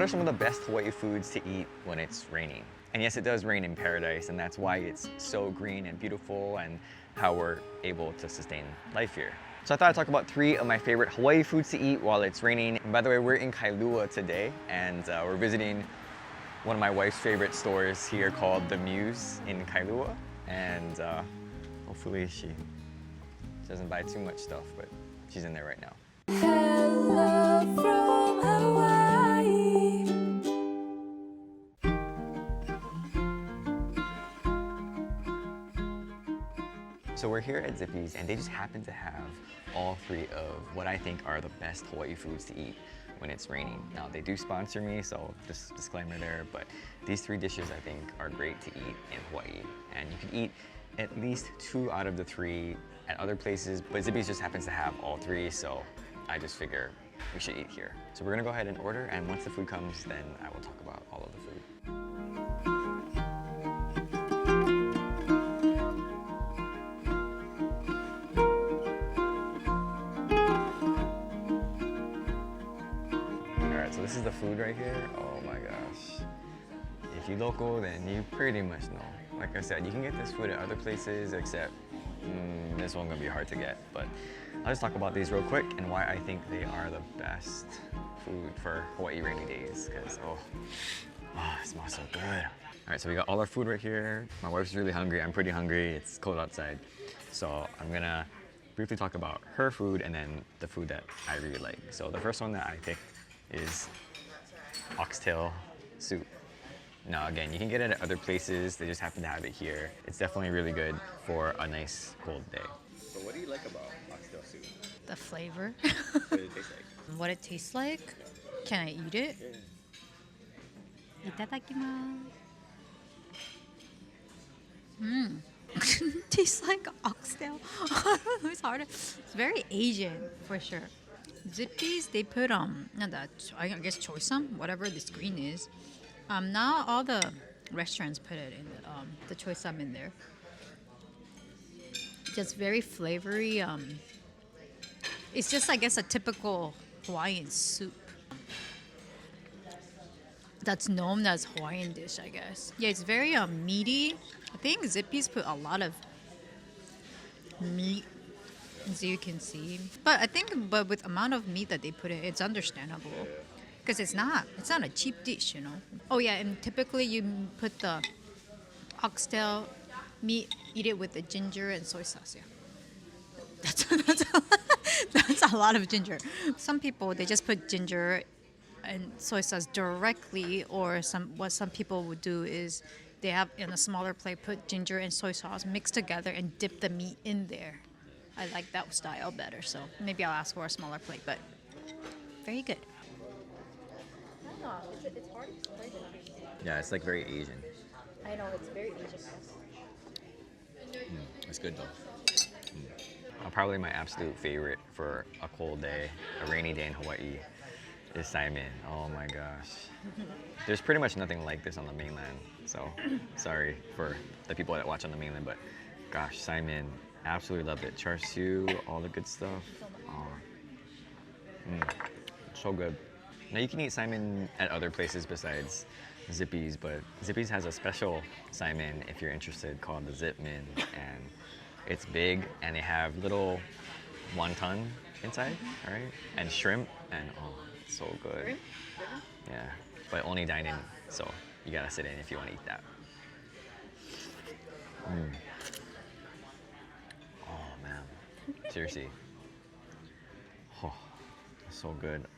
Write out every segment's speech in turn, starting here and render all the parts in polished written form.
what are some of the best Hawaii foods to eat when it's raining? And yes, it does rain in paradise, and that's why it's so green and beautiful and how we're able to sustain life here. So I thought I'd talk about 3 of my favorite Hawaii foods to eat while it's raining. And by the way, we're in Kailua today, and we're visiting one of my wife's favorite stores here called The Muse in Kailua. And hopefully she doesn't buy too much stuff, but she's in there right now. Hello from Hawaii. So we're here at Zippy's, and they just happen to have all 3 of what I think are the best Hawaii foods to eat when it's raining. Now, they do sponsor me, so just disclaimer there, but these 3 dishes I think are great to eat in Hawaii. And you can eat at least 2 out of the 3 at other places, but Zippy's just happens to have all 3, so I just figure we should eat here. So we're gonna go ahead and order, and once the food comes, then I will talk about all of the food. All right, so this is the food right here. Oh my gosh. If you're local, then you pretty much know. Like I said, you can get this food at other places, except this one's gonna be hard to get, but I'll just talk about these real quick and why I think they are the best food for Hawaii rainy days, because it smells so good. All right, so we got all our food right here. My wife's really hungry, I'm pretty hungry, it's cold outside. So I'm gonna briefly talk about her food and then the food that I really like. So the first one that I picked is oxtail soup. Now again, you can get it at other places, they just happen to have it here. It's definitely really good for a nice cold day. So what do you like about oxtail soup? The flavor. What does it taste like? What it tastes like. Can I eat it? Itadakimasu. Tastes like oxtail. It's hard. It's very Asian for sure. Zippy's, they put I guess choysam, whatever this green is. Now all the restaurants put it in the choysam in there. Just very flavory. It's just, I guess, a typical Hawaiian soup that's known as Hawaiian dish, I guess. Yeah, it's very meaty. I think Zippy's put a lot of meat, as you can see. But I think, with amount of meat that they put in, it's understandable. Because it's not a cheap dish, you know. Oh yeah, and typically you put the oxtail meat, eat it with the ginger and soy sauce. Yeah, that's a lot of ginger. Some people, they just put ginger and soy sauce directly, or what some people would do is they have in a smaller plate put ginger and soy sauce mixed together and dip the meat in there. I like that style better, so maybe I'll ask for a smaller plate, but very good. It's hard to explain. Yeah, it's like very Asian. I know, it's very Asian. It's good though. Probably my absolute favorite for a cold day, a rainy day in Hawaii, is saimin. Oh my gosh. There's pretty much nothing like this on the mainland, so sorry for the people that watch on the mainland, but gosh, saimin, absolutely loved it. Char siu, all the good stuff. So good. Now you can eat saimin at other places besides Zippy's, but Zippy's has a special saimin if you're interested called the Zip Min, and it's big and they have little wonton inside, all right, and shrimp, and it's so good. Yeah, but only dine in, so you gotta sit in if you want to eat that. Oh man, seriously. Oh, so good.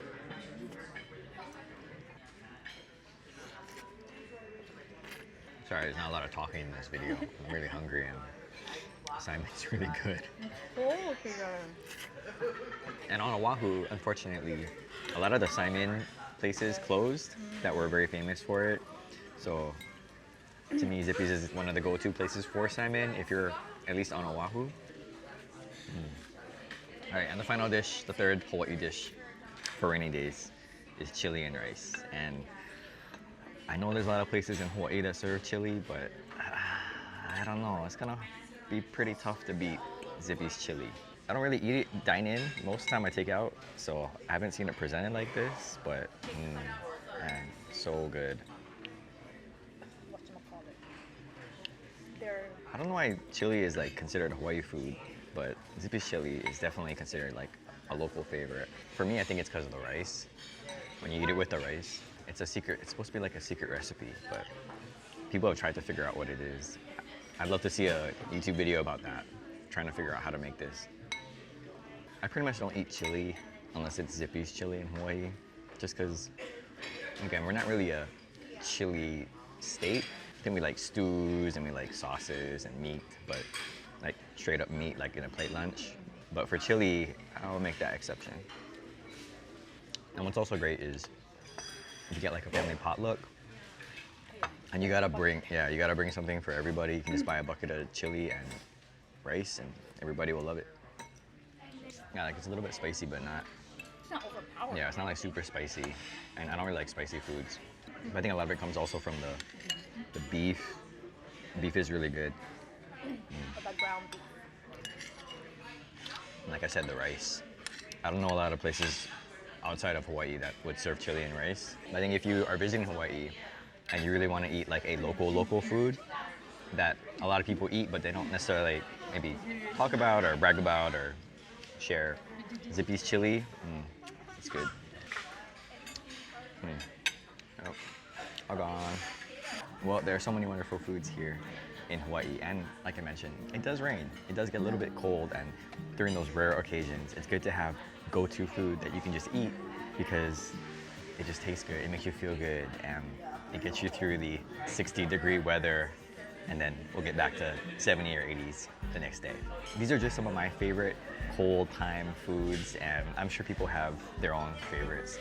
Sorry, there's not a lot of talking in this video. I'm really hungry and saimin's really good. And on Oahu, unfortunately, a lot of the saimin places closed that were very famous for it. So to me, Zippy's is one of the go-to places for saimin if you're at least on Oahu. All right, and the final dish, the third Hawaii dish for rainy days, is chili and rice. And I know there's a lot of places in Hawaii that serve chili, but I don't know. It's gonna be pretty tough to beat Zippy's chili. I don't really eat it dine in. Most of the time I take out, so I haven't seen it presented like this, but man, so good. Whatchamacallit. They're I don't know why chili is like considered Hawaii food, but Zippy's chili is definitely considered like a local favorite. For me, I think it's because of the rice. When you eat it with the rice, it's a secret. It's supposed to be like a secret recipe, but people have tried to figure out what it is. I'd love to see a YouTube video about that, trying to figure out how to make this. I pretty much don't eat chili unless it's Zippy's chili in Hawaii, just because, again, we're not really a chili state. I think we like stews and we like sauces and meat, but like straight up meat, like in a plate lunch. But for chili, I'll make that exception. And what's also great is if you get like a family potluck, and you gotta bring something for everybody. You can just buy a bucket of chili and rice, and everybody will love it. Yeah, like it's a little bit spicy, but not. it's not overpowering. Yeah, it's not like super spicy, and I don't really like spicy foods. But I think a lot of it comes also from the beef. Beef is really good. But that ground beef. And like I said, the rice. I don't know a lot of places outside of Hawaii that would serve chili and rice. I think if you are visiting Hawaii and you really want to eat like a local food that a lot of people eat, but they don't necessarily maybe talk about or brag about or share, Zippy's chili, it's good. Oh, all gone. Well, there are so many wonderful foods here in Hawaii, and like I mentioned, it does rain. It does get a little bit cold, and during those rare occasions, it's good to have go-to food that you can just eat because it just tastes good. It makes you feel good, and it gets you through the 60-degree weather, and then we'll get back to 70 or 80s the next day. These are just some of my favorite cold time foods, and I'm sure people have their own favorites.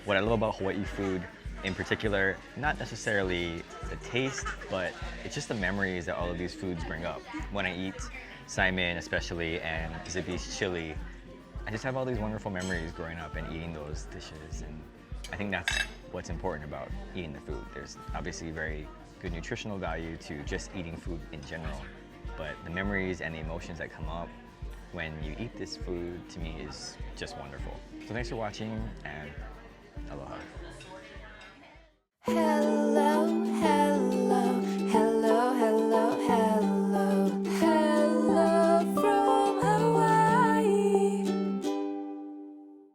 What I love about Hawaii food in particular, not necessarily the taste, but it's just the memories that all of these foods bring up. When I eat Simon especially and Zippy's chili, I just have all these wonderful memories growing up and eating those dishes, and I think that's what's important about eating the food. There's obviously very good nutritional value to just eating food in general, but the memories and the emotions that come up when you eat this food to me is just wonderful. So thanks for watching, and aloha.